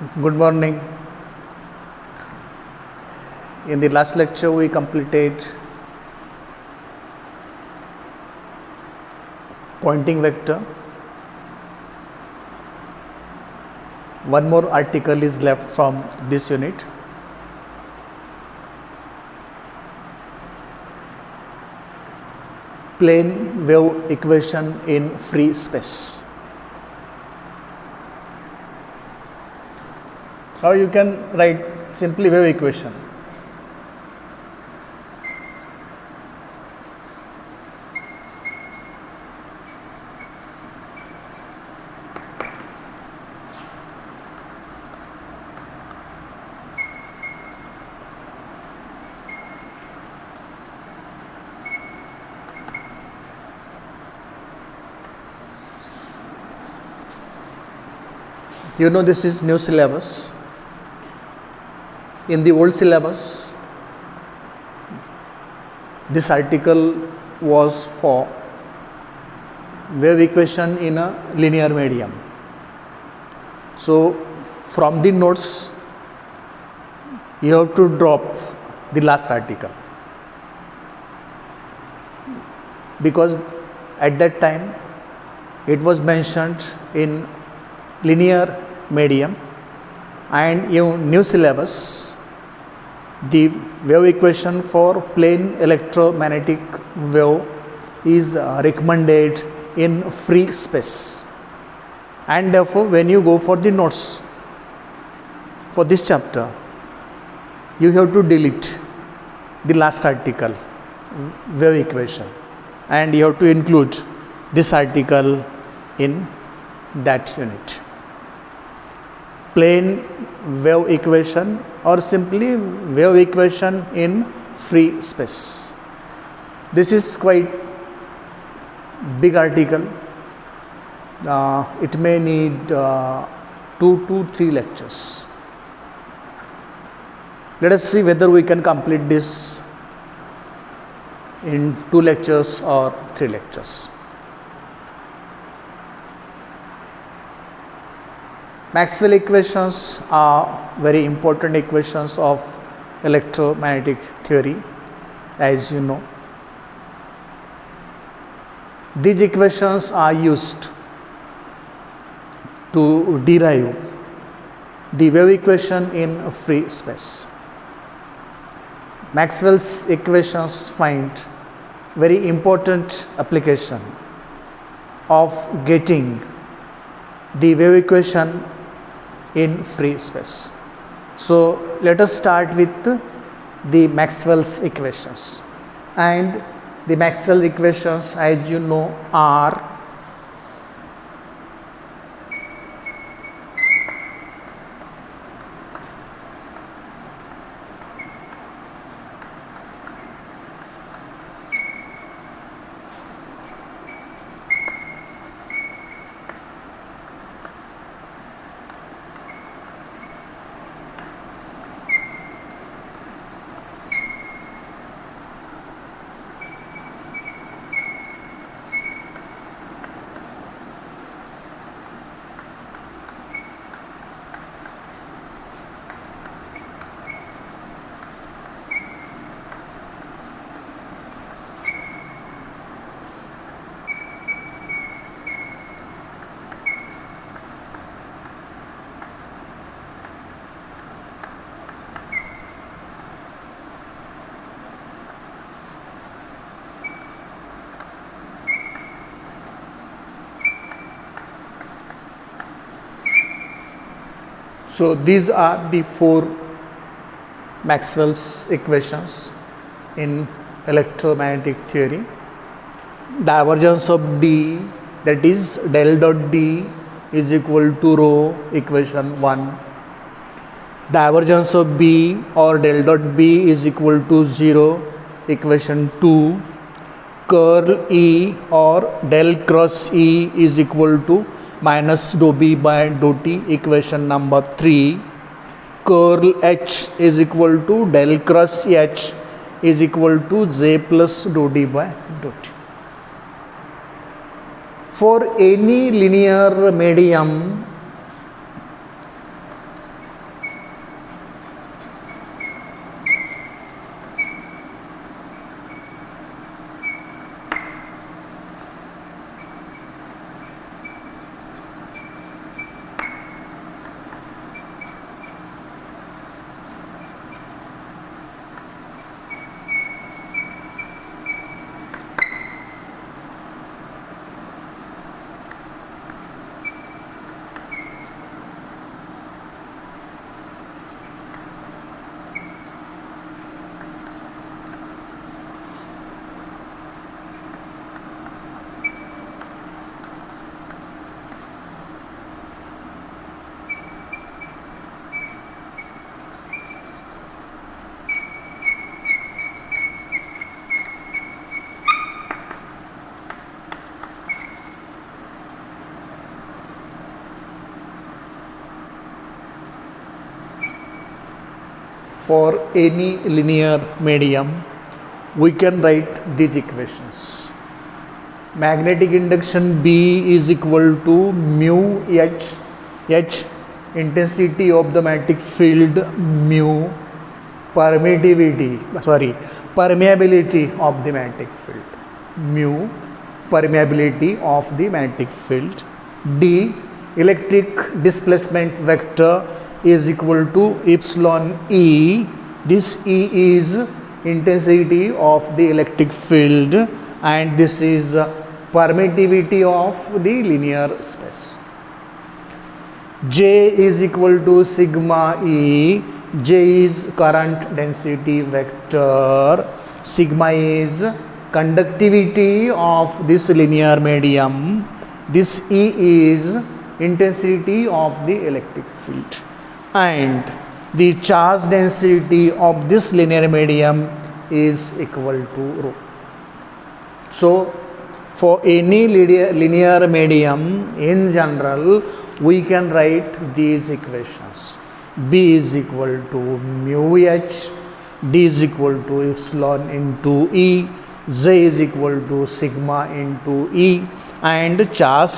Good morning. In the last lecture, we completed Pointing vector. One more article is left from this unit. Plane wave equation in free space. Now you can write simply wave equation. You know this is new syllabus. In the old syllabus, this article was for wave equation in a linear medium. So from the notes, you have to drop the last article, because at that time it was mentioned in linear medium, and in new syllabus the wave equation for plane electromagnetic wave is recommended in free space, and therefore when you go for the notes for this chapter, you have to delete the last article, wave equation, and you have to include this article in that unit. Plane wave equation, or simply wave equation in free space. This is quite big article. It may need 2 to 3 lectures. Let us see whether we can complete this in 2 lectures or 3 lectures. Maxwell equations are very important equations of electromagnetic theory, as you know. These equations are used to derive the wave equation in free space. Maxwell's equations find very important application of getting the wave equation in free space. So let us start with the Maxwell's equations, and the Maxwell equations, as you know, are So these are the 4 Maxwell's equations in electromagnetic theory. Divergence of D, that is del dot D, is equal to rho, equation 1. Divergence of B or del dot B is equal to 0, equation 2. Curl E or del cross E is equal to minus dou B by dou T, equation number 3. Curl H is equal to del cross H is equal to J plus dou D by dou T. For any linear medium, for any linear medium, we can write these equations. Magnetic induction B is equal to mu H, intensity of the magnetic field, mu permeability of the magnetic field, mu permeability of the magnetic field. D, electric displacement vector is equal to epsilon E. This E is intensity of the electric field and this is permittivity of the linear space. J is equal to sigma E. J is current density vector, sigma is conductivity of this linear medium, this E is intensity of the electric field, and the charge density of this linear medium is equal to rho. So for any linear medium in general, we can write these equations. B is equal to mu H, D is equal to epsilon into E, Z is equal to sigma into E, and charge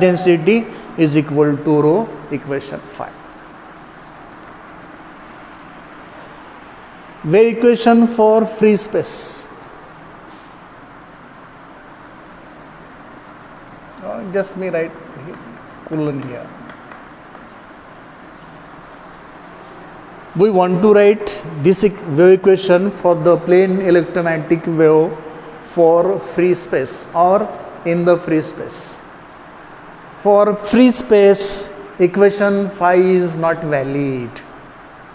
density is equal to rho, equation 5. Wave equation for free space. Just me write colon here. We want to write this wave equation for the plane electromagnetic wave for free space or in the free space. For free space, equation 5 is not valid.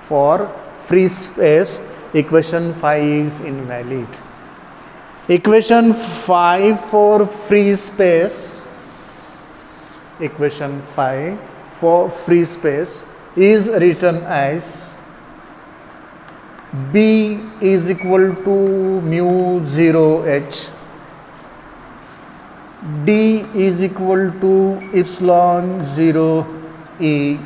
For free space, equation 5 is invalid. Equation 5 for free space, equation 5 for free space is written as B is equal to mu 0 H, D is equal to epsilon 0 E,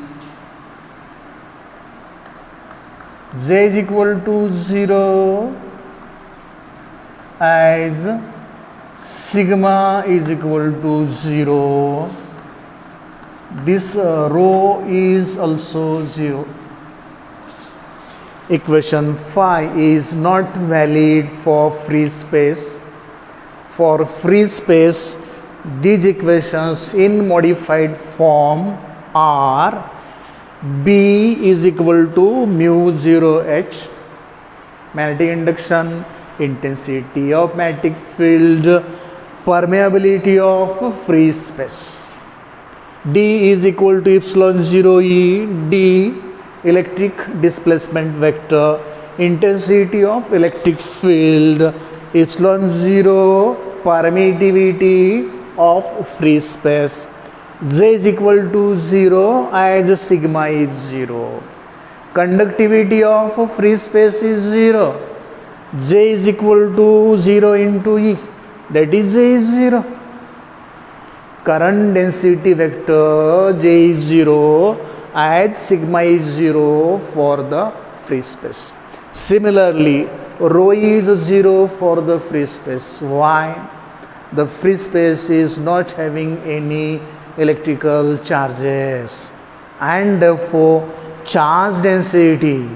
Z is equal to 0 as sigma is equal to 0. This rho is also 0. Equation 5 is not valid for free space. For free space, these equations in modified form are B is equal to mu 0 H, magnetic induction, intensity of magnetic field, permeability of free space. D is equal to epsilon 0 E, D electric displacement vector, intensity of electric field, epsilon 0 permittivity of free space. Z is equal to 0 as sigma is 0. Conductivity of free space is 0. J is equal to 0 into E, that is J is 0. Current density vector J is 0 as sigma is 0 for the free space. Similarly, rho is 0 for the free space. Why? The free space is not having any electrical charges and therefore charge density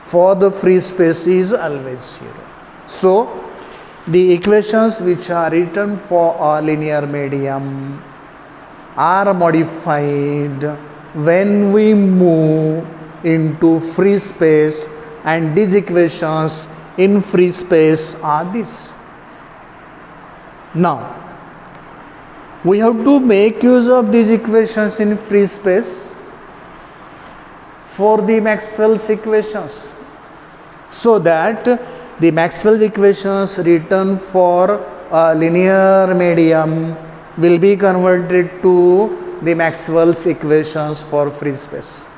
for the free space is always 0. So the equations which are written for a linear medium are modified when we move into free space, and these equations in free space are this. Now we have to make use of these equations in free space for the Maxwell's equations, so that the Maxwell's equations written for a linear medium will be converted to the Maxwell's equations for free space.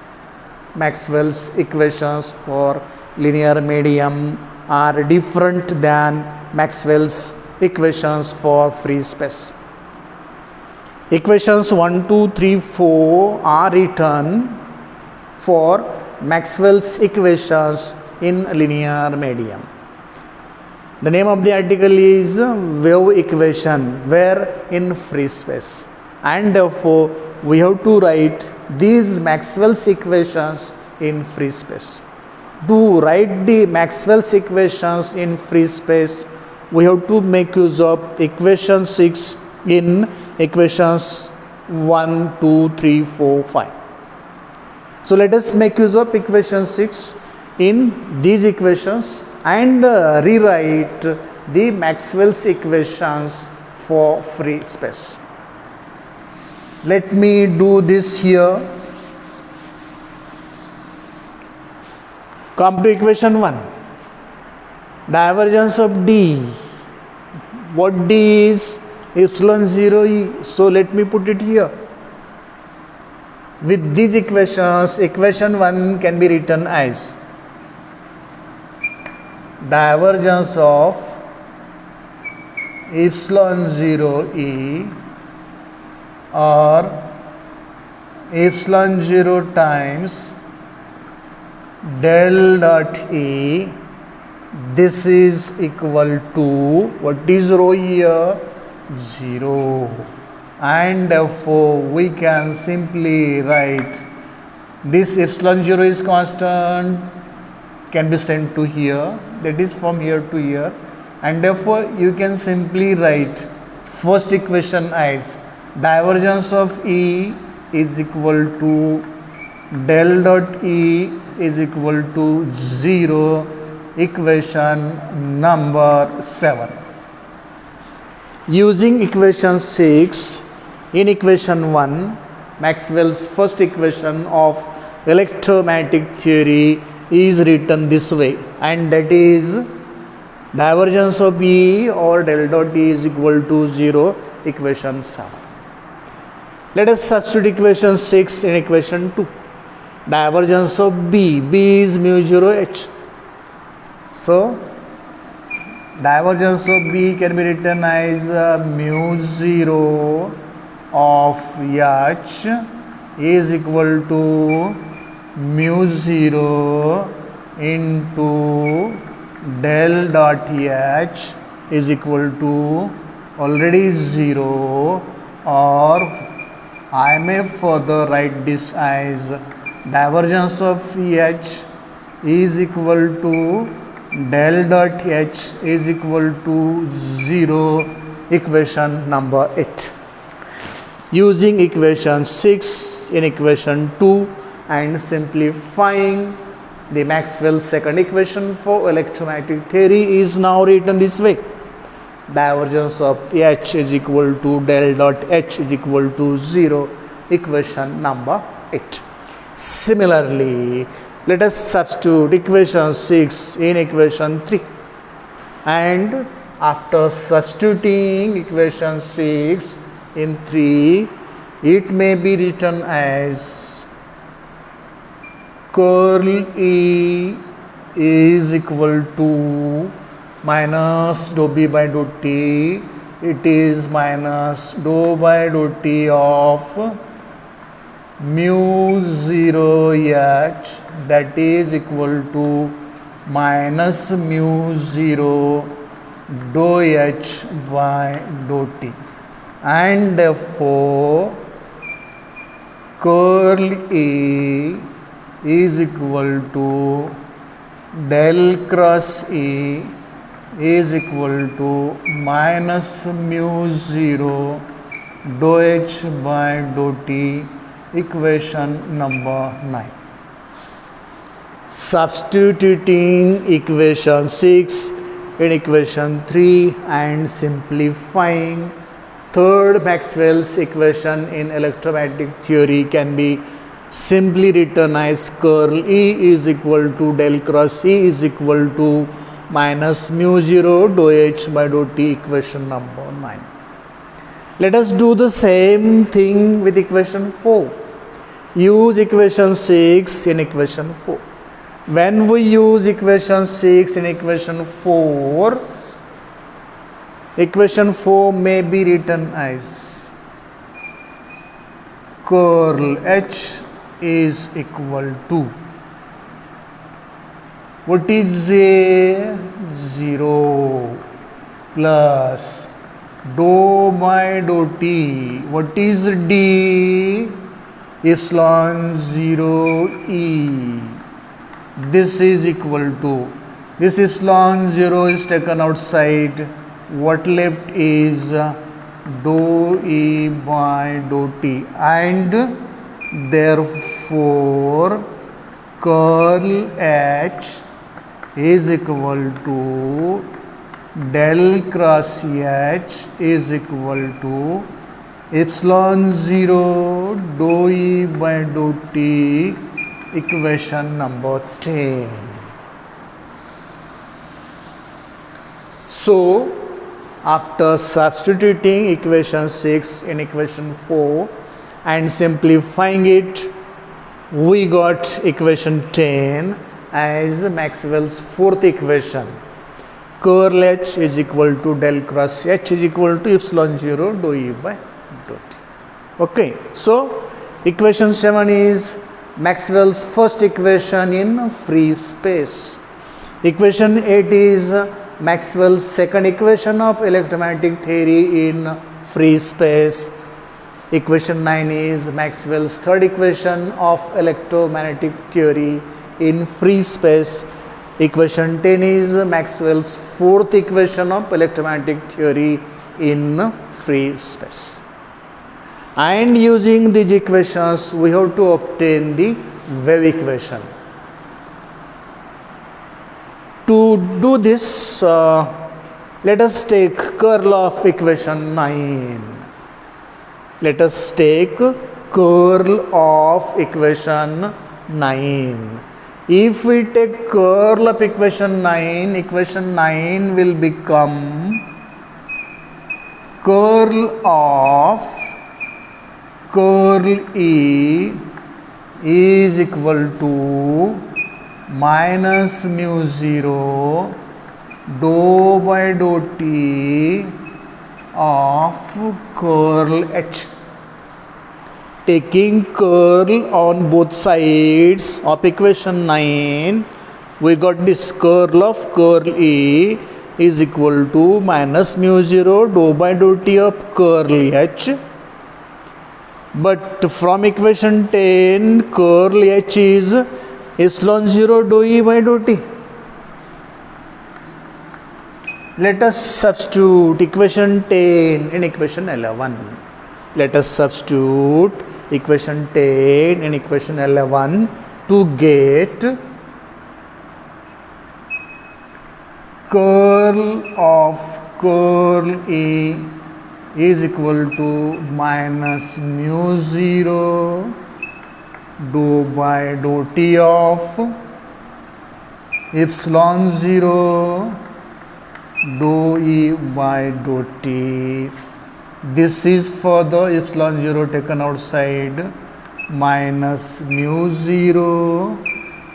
Maxwell's equations for linear medium are different than Maxwell's equations for free space. Equations 1, 2, 3, 4 are written for Maxwell's equations in linear medium. The name of the article is wave equation where in free space, and therefore we have to write these Maxwell's equations in free space. To write the Maxwell's equations in free space, we have to make use of equation 6 in equations 1, 2, 3, 4, 5. So let us make use of equation 6 in these equations and rewrite the Maxwell's equations for free space. Let me do this here. Come to equation 1. Divergence of D. What D is? Epsilon 0 E. So let me put it here. With these equations, equation 1 can be written as divergence of epsilon 0 E or epsilon 0 times del dot E. This is equal to, what is rho here? 0. And therefore we can simply write this epsilon 0 is constant, can be sent to here, that is from here to here, and therefore you can simply write first equation as divergence of E is equal to del dot E is equal to 0, equation number 7. Using equation 6 in equation 1, Maxwell's first equation of electromagnetic theory is written this way, and that is divergence of E or del dot E is equal to 0, equation 7. Let us substitute equation 6 in equation 2. Divergence of B is mu 0 H. So divergence of B can be written as mu 0 of H is equal to mu 0 into del dot H is equal to already 0, or I may further write this as divergence of H is equal to del dot H is equal to 0, equation number 8. Using equation 6 in equation 2 and simplifying the Maxwell's second equation for electromagnetic theory is now written this way. Divergence of H is equal to del dot H is equal to 0, equation number 8. Similarly, let us substitute equation 6 in equation 3, and after substituting equation 6 in 3, it may be written as curl E is equal to minus dou B by dou T. It is minus dou by dou T of mu 0 H, that is equal to minus mu 0 dou H by dou T, and therefore curl E is equal to del cross E is equal to minus mu 0 dou H by dou T, equation number 9. Substituting equation 6 in equation 3 and simplifying third Maxwell's equation in electromagnetic theory can be simply written as curl E is equal to del cross E is equal to minus mu 0 dou H by dou T, equation number 9. Let us do the same thing with equation 4. Use equation 6 in equation 4. When we use equation 6 in equation 4, equation 4 may be written as curl H is equal to what is A? 0 plus dou by dou t. What is D? Epsilon 0 E. This is equal to, this epsilon 0 is taken outside. What left is dou E by dou t, and therefore curl H is equal to del cross H is equal to epsilon 0 dou E by dou t, equation number 10. So after substituting equation 6 in equation 4 and simplifying it, we got equation 10 as Maxwell's fourth equation. Curl H is equal to del cross H is equal to epsilon 0 dou E by dou t. Okay, so equation 7 is Maxwell's first equation in free space. Equation 8 is Maxwell's second equation of electromagnetic theory in free space. Equation 9 is Maxwell's third equation of electromagnetic theory in free space. Equation 10 is Maxwell's fourth equation of electromagnetic theory in free space. And using these equations, we have to obtain the wave equation. To do this, let us take curl of equation 9. Let us take curl of equation 9. If we take curl of equation 9 will become curl of curl E is equal to minus mu 0 dou by dou t of curl H. Taking curl on both sides of equation 9, we got this curl of curl E is equal to minus mu 0 dou by dou t of curl H. But from equation 10, curl H is epsilon 0 dou E by dou t. Let us substitute equation 10 in equation 11. Let us substitute equation 10 in equation 11 to get curl of curl E is equal to minus mu 0 dou by dou t of epsilon 0 dou E by dou t. This is for the epsilon 0 taken outside, minus mu 0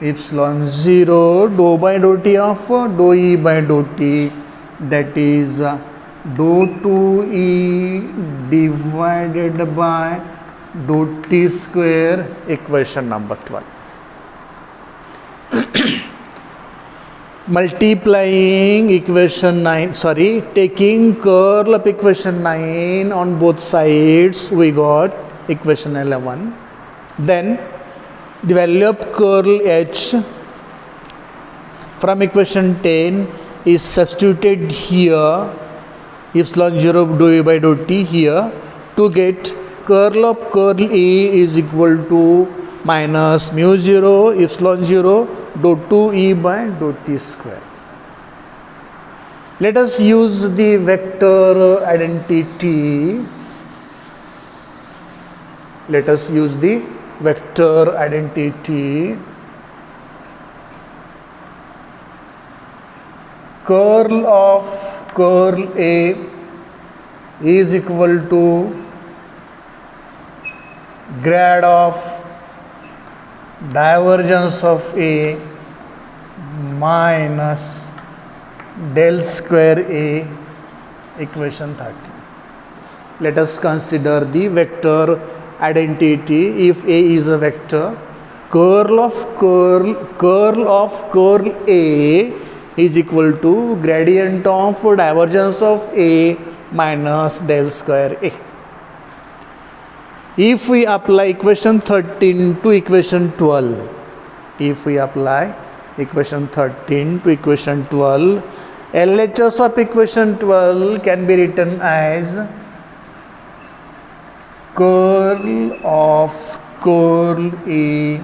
epsilon 0 dou by dou t of dou E by dou t, that is dou 2E divided by dou t square, equation number 12. Multiplying equation 9, taking curl of equation 9 on both sides, we got equation 11. Then the value of curl H from equation 10 is substituted here, epsilon 0 dou E by dou t here, to get curl of curl E is equal to minus mu 0 epsilon 0 dou 2E by dou t square. Let us use the vector identity. Let us use the vector identity. Curl of curl A is equal to grad of divergence of A minus del square A, equation 30. Let us consider the vector identity. If A is a vector, curl of curl A is equal to gradient of divergence of A minus del square A. If we apply equation 13 to equation 12, LHS of equation 12 can be written as curl of curl A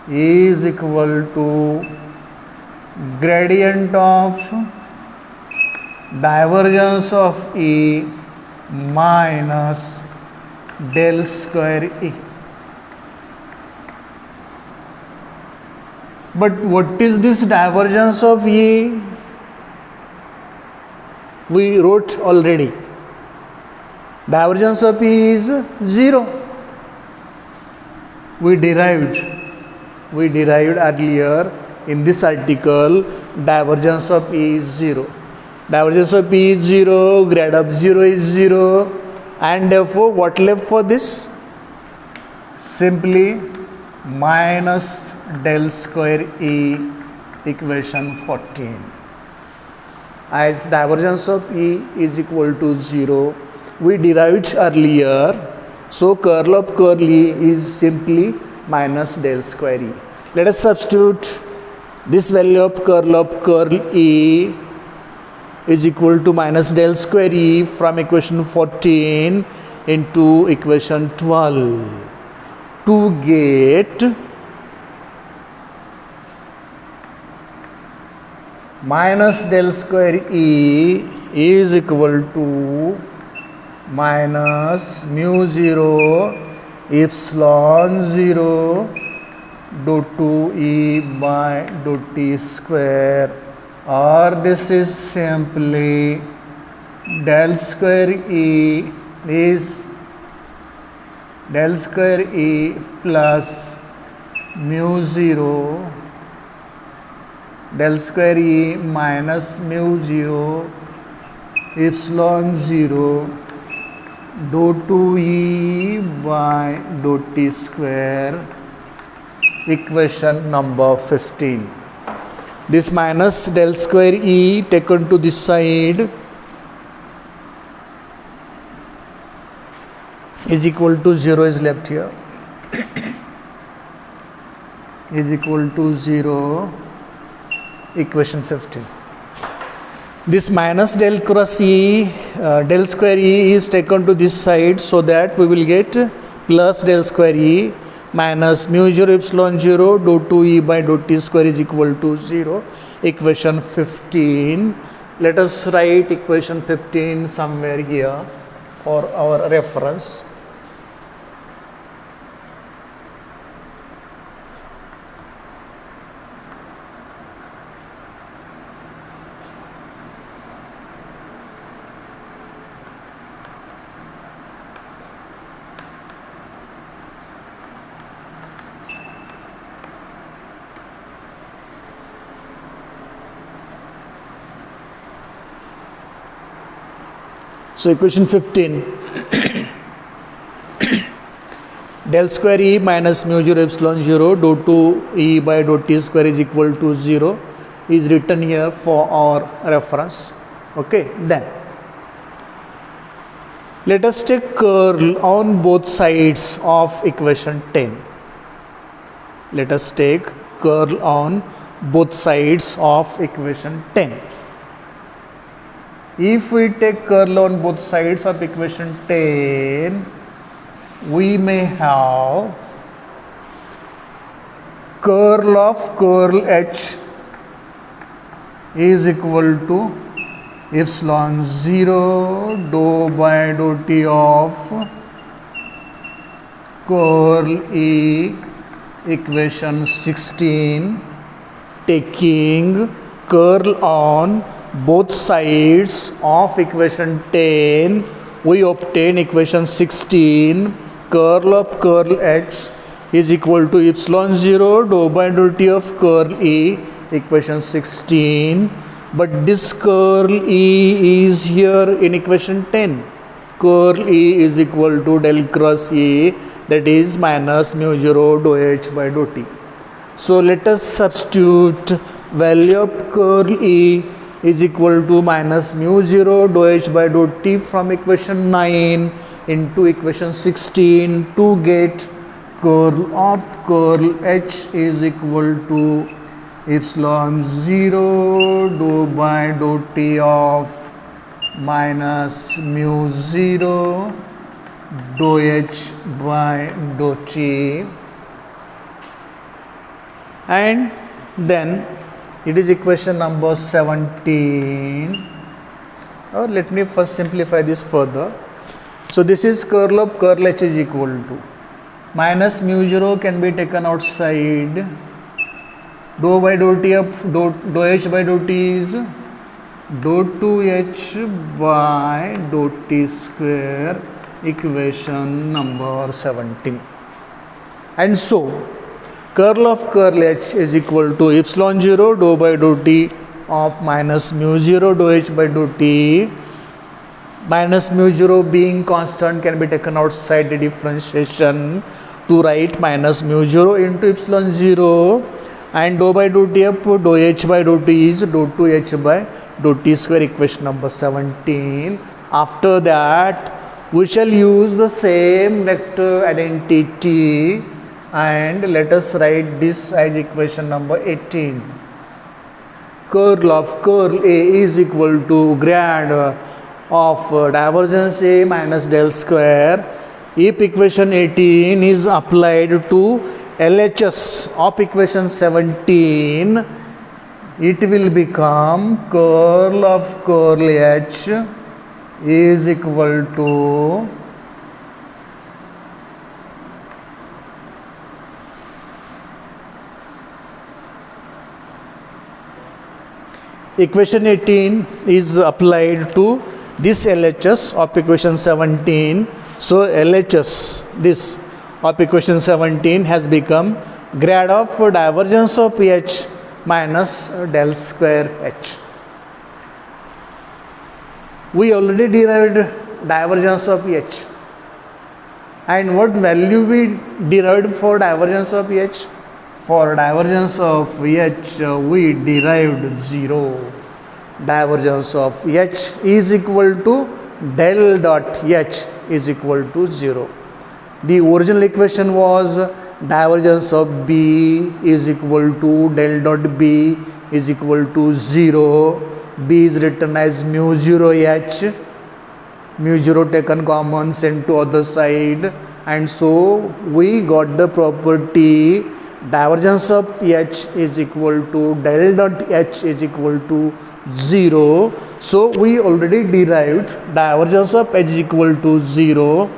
is equal to gradient of divergence of A minus del square A. But what is this divergence of A? We wrote already. Divergence of E is 0. We derived earlier in this article, divergence of E is 0. Divergence of E is 0, grad of 0 is 0, and therefore what left for this? Simply minus del square E, equation 14. As divergence of E is equal to 0, we derived earlier, so curl of curl E is simply minus del square E. Let us substitute this value of curl E is equal to minus del square E from equation 14 into equation 12 to get minus del square E is equal to minus mu 0 epsilon 0 dou 2E by dou T square, or this is simply del square E is del square E plus mu 0 del square E minus mu 0 epsilon 0 dou 2E by dou T square, equation number 15. This minus del square E taken to this side is equal to 0 is left here, is equal to 0, equation 15. This minus del cross E, del square E is taken to this side, so that we will get plus del square E minus mu 0 epsilon 0 dou 2E by dou T square is equal to 0, equation 15. Let us write equation 15 somewhere here for our reference. So equation 15 del square E minus mu 0 epsilon 0 dou 2E by dou T square is equal to 0 is written here for our reference. Okay, then let us take curl on both sides of equation 10. Let us take curl on both sides of equation 10. If we take curl on both sides of equation 10, we may have curl of curl H is equal to epsilon 0 dou by dou T of curl E, equation 16, taking curl on both sides of equation 10, we obtain equation 16, curl of curl H is equal to epsilon 0 dou by dou T of curl E, equation 16. But this curl E is here in equation 10. Curl E is equal to del cross E, that is minus mu 0 dou H by dou t. So let us substitute value of curl E is equal to minus mu 0 dou H by dou t from equation 9 into equation 16 to get curl of curl H is equal to epsilon 0 dou by dou t of minus mu 0 dou H by dou t, and then it is equation number 17. Or let me first simplify this further. So this is curl of curl H is equal to minus mu 0 can be taken outside, dou by dou t of dou H by dou t is dou 2H by dou t square, equation number 17. And so curl of curl H is equal to epsilon 0 dou by dou t of minus mu 0 dou H by dou t. Minus mu 0 being constant can be taken outside the differentiation to write minus mu 0 into epsilon 0, and dou by dou t of dou H by dou t is dou 2H by dou t square, equation number 17. After that we shall use the same vector identity and let us write this as equation number 18. Curl of curl A is equal to grad of divergence A minus del square. If equation 18 is applied to LHS of equation 17, it will become curl of curl H is equal to equation 18 is applied to this LHS of equation 17. So LHS this of equation 17 has become grad of divergence of H minus del square H. We already derived divergence of H, and what value we derived for divergence of H? For divergence of H we derived 0. Divergence of H is equal to del dot H is equal to 0. The original equation was divergence of B is equal to del dot B is equal to 0. B is written as mu 0 H, mu 0 taken common, sent to other side, and so we got the property divergence of H is equal to del dot H is equal to 0. So we already derived divergence of H is equal to 0,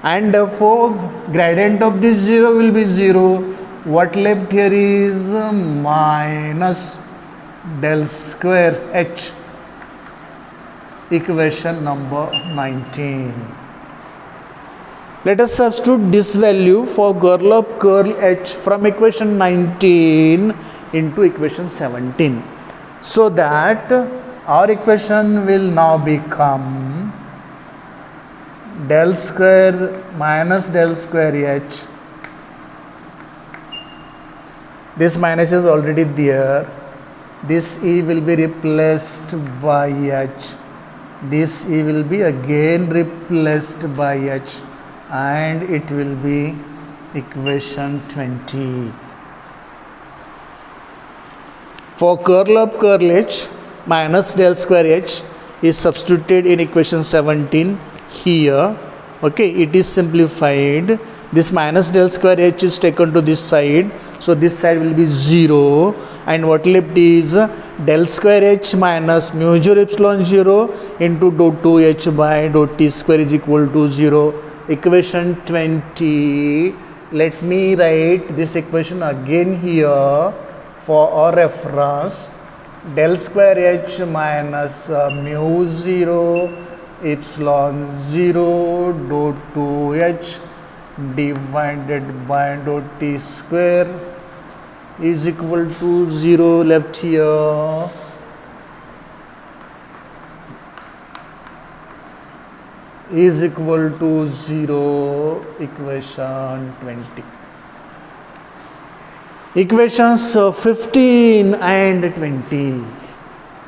and therefore gradient of this 0 will be 0. What left here is minus del square H, equation number 19. Let us substitute this value for curl of curl H from equation 19 into equation 17, so that our equation will now become del square minus del square H. This minus is already there. This E will be replaced by H. This E will be again replaced by H, and it will be equation 20. For curl of curl H, minus del square H is substituted in equation 17 here. Okay, it is simplified. This minus del square H is taken to this side, so this side will be 0, and what left is del square H minus mu 0 epsilon 0 into dou 2H by dou t square is equal to 0. Equation 20. Let me write this equation again here for our reference. Del square H minus mu 0 epsilon 0 dou 2H divided by dou t square is equal to 0 left here. is equal to 0. Equation 20. Equations 15 and 20.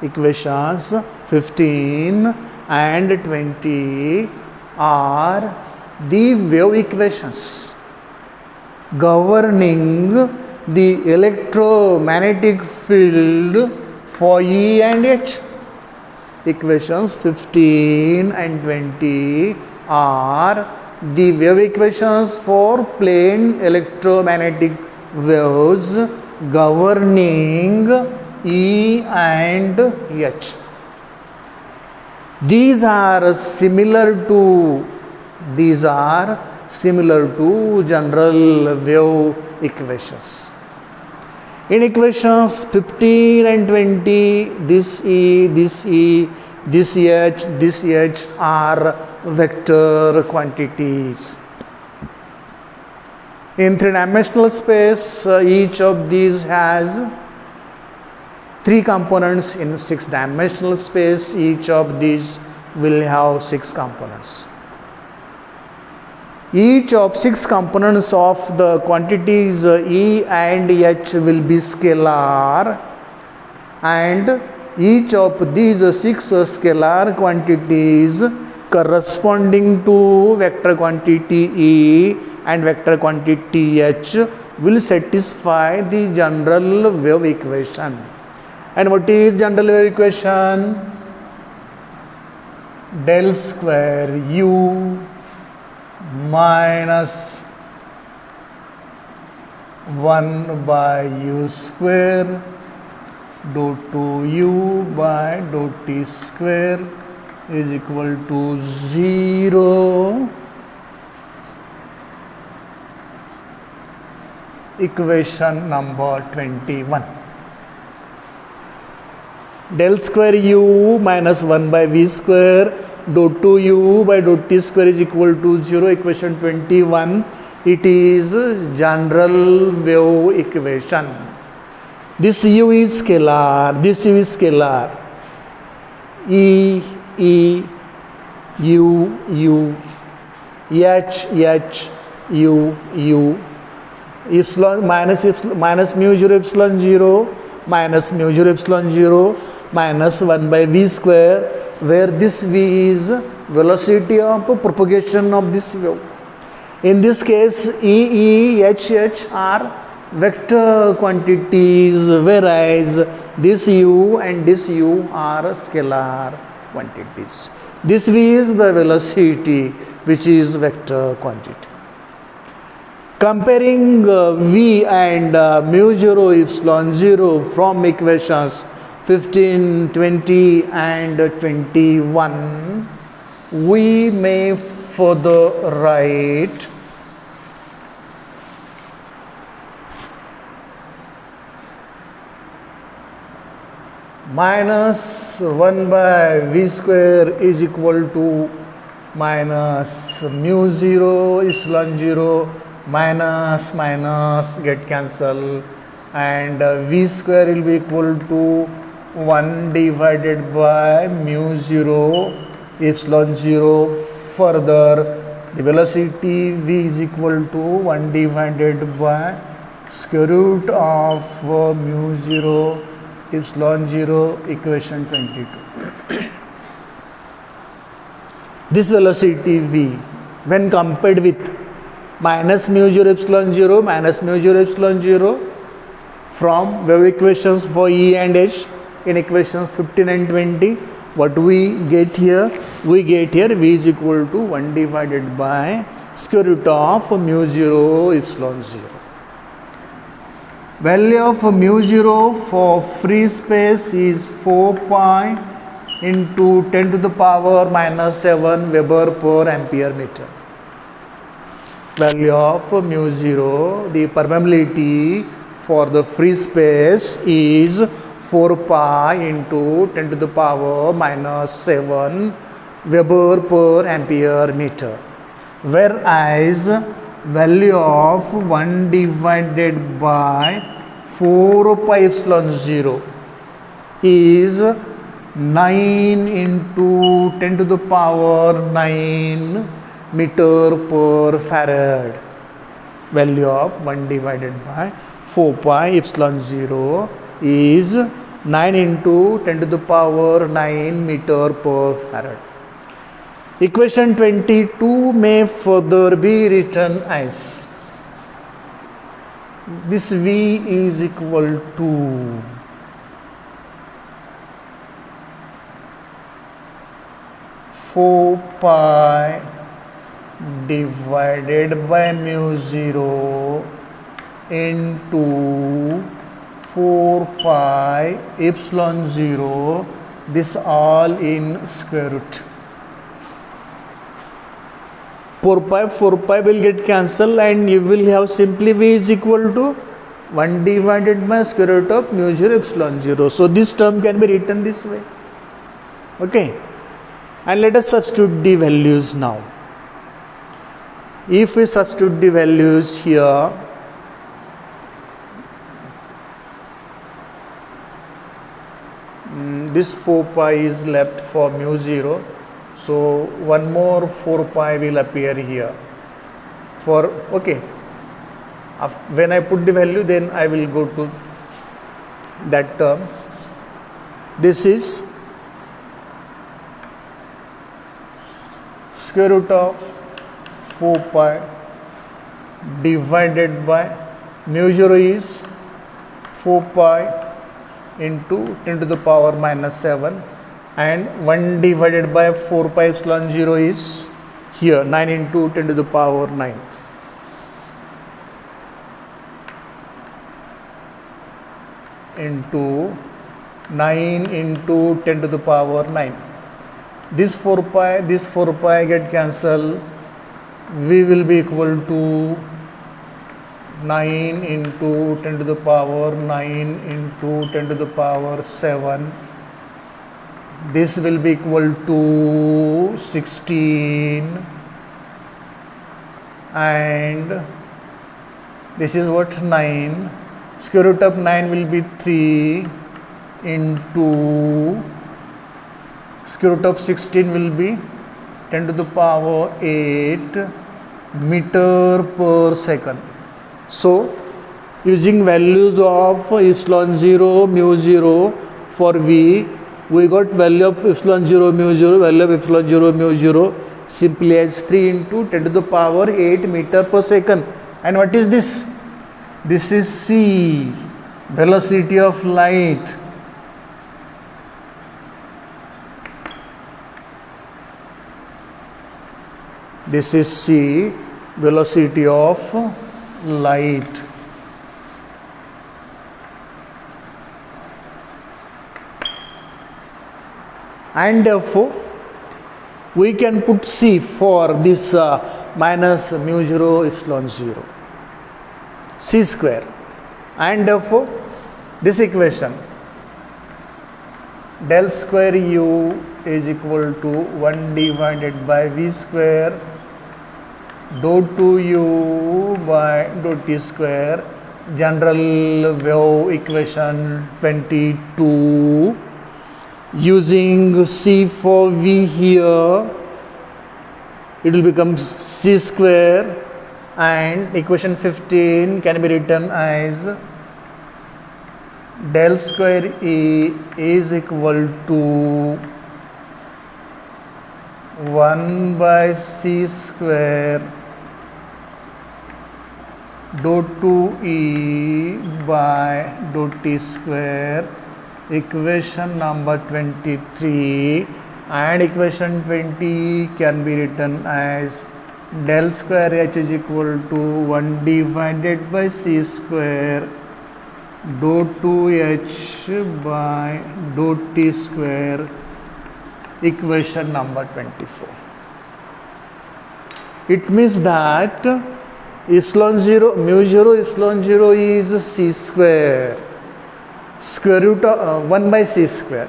Equations 15 and 20 are the wave equations governing the electromagnetic field for E and H. Equations 15 and 20 are the wave equations for plane electromagnetic waves governing E and H. These are similar to general wave equations. In equations 15 and 20, this E, this H are vector quantities. In three-dimensional space, each of these has three components. In six-dimensional space, each of these will have six components. Each of six components of the quantities E and H will be scalar, and each of these six scalar quantities corresponding to vector quantity E and vector quantity H will satisfy the general wave equation. And what is general wave equation? Del square U minus 1 by U square dou 2U by dou T square is equal to 0. Equation number 21. Del square U minus 1 by V square dou 2U by dou T square is equal to 0. Equation 21. It is general wave equation. This U is scalar. This U is scalar. E, U, H, U, epsilon minus mu 0 epsilon 0 minus mu 0 epsilon 0 minus 1 by V square, where this V is velocity of propagation of this wave. In this case, E, H are vector quantities, whereas this U and this U are scalar quantities. This V is the velocity, which is vector quantity. Comparing V and mu 0 epsilon 0 from equations 15, 20 and 21, we may further write minus 1 by V square is equal to minus mu 0 epsilon 0 minus get cancel, and V square will be equal to 1 divided by mu 0 epsilon 0. Further, the velocity V is equal to 1 divided by square root of mu 0 epsilon 0. Equation 22. This velocity V, when compared with minus mu 0 epsilon 0 minus mu 0 epsilon 0 from wave equations for E and H in equations 15 and 20, what we get here? We get here V is equal to 1 divided by square root of mu 0 epsilon 0. Value of mu 0 for free space is 4 pi into 10 to the power minus 7 Weber per ampere meter. Value of mu 0, the permeability for the free space is 4 pi into 10 to the power minus 7 Weber per ampere meter. Whereas value of 1 divided by 4 pi epsilon 0 is 9 into 10 to the power 9 meter per farad. Value of 1 divided by 4 pi epsilon 0 is 9 into 10 to the power 9 meter per farad. Equation 22 may further be written as this V is equal to four pi divided by mu 0 into 4 pi epsilon 0, this all in square root. 4 pi will get cancelled and you will have simply V is equal to 1 divided by square root of mu 0 epsilon 0. So this term can be written this way. Okay. And let us substitute the values now. If we substitute the values here, this 4 pi is left for mu 0. So one more 4 pi will appear here. When I put the value, then I will go to that term. This is square root of 4 pi divided by mu 0 is 4 pi into 10 to the power minus 7, and 1 divided by 4 pi epsilon 0 is here 9 into 10 to the power 9. Into 9 into 10 to the power 9. This 4 pi get cancelled. V will be equal to 9 into 10 to the power 9 into 10 to the power 7. This will be equal to 16, and this is what 9. Square root of 9 will be 3 into square root of 16 will be 10 to the power 8 meter per second. So using values of epsilon 0, mu 0 for V, we got value of epsilon 0, mu 0, value of epsilon 0, mu 0 simply as 3 into 10 to the power 8 meter per second. And what is this? This is C, velocity of light. This is C, velocity of light. And therefore, we can put C for this minus mu 0 epsilon 0, C square. And therefore, this equation del square U is equal to 1 divided by V square dou 2U by dou T square, general wave equation 22. Using C for V here, it will become C square, and equation 15 can be written as del square E is equal to 1 by C square dou 2E by dou T square, equation number 23, and equation 20 can be written as del square H is equal to 1 divided by C square dou 2H by dou T square, equation number 24. It means that epsilon 0, mu 0 epsilon 0 is C square, square root of 1 by C square.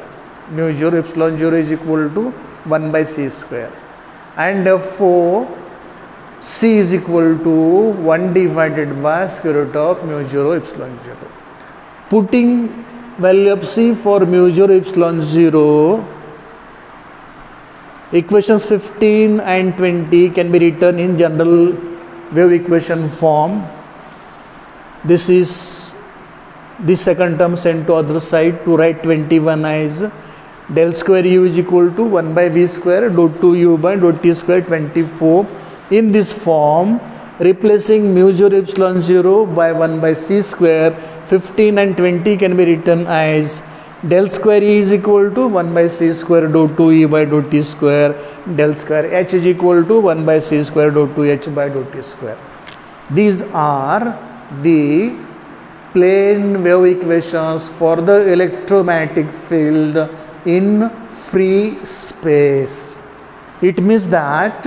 Mu 0 epsilon 0 is equal to 1 by C square, and therefore C is equal to 1 divided by square root of mu 0 epsilon 0. Putting value of C for mu 0 epsilon 0, equations 15 and 20 can be written in general wave equation form. This is this second term sent to other side. To write 21 as del square u is equal to 1 by v square dot 2 u by dot t square 24. In this form, replacing mu 0 epsilon 0 by 1 by c square, 15 and 20 can be written as del square e is equal to 1 by c square dot 2 e by dot t square, del square h is equal to 1 by c square dot 2 h by dot t square. These are the plane wave equations for the electromagnetic field in free space. It means that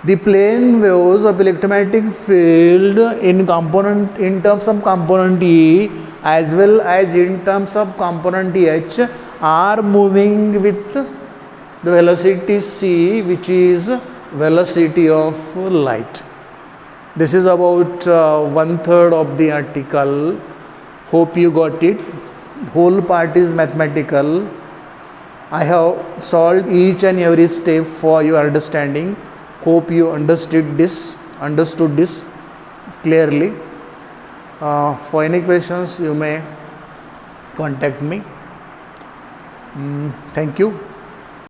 the plane waves of electromagnetic field in terms of component E as well as in terms of component H are moving with the velocity c, which is velocity of light. This is about 1/3 of the article. Hope you got it. Whole part is mathematical. I have solved each and every step for your understanding. Hope you understood this clearly. For any questions, you may contact me. Thank you.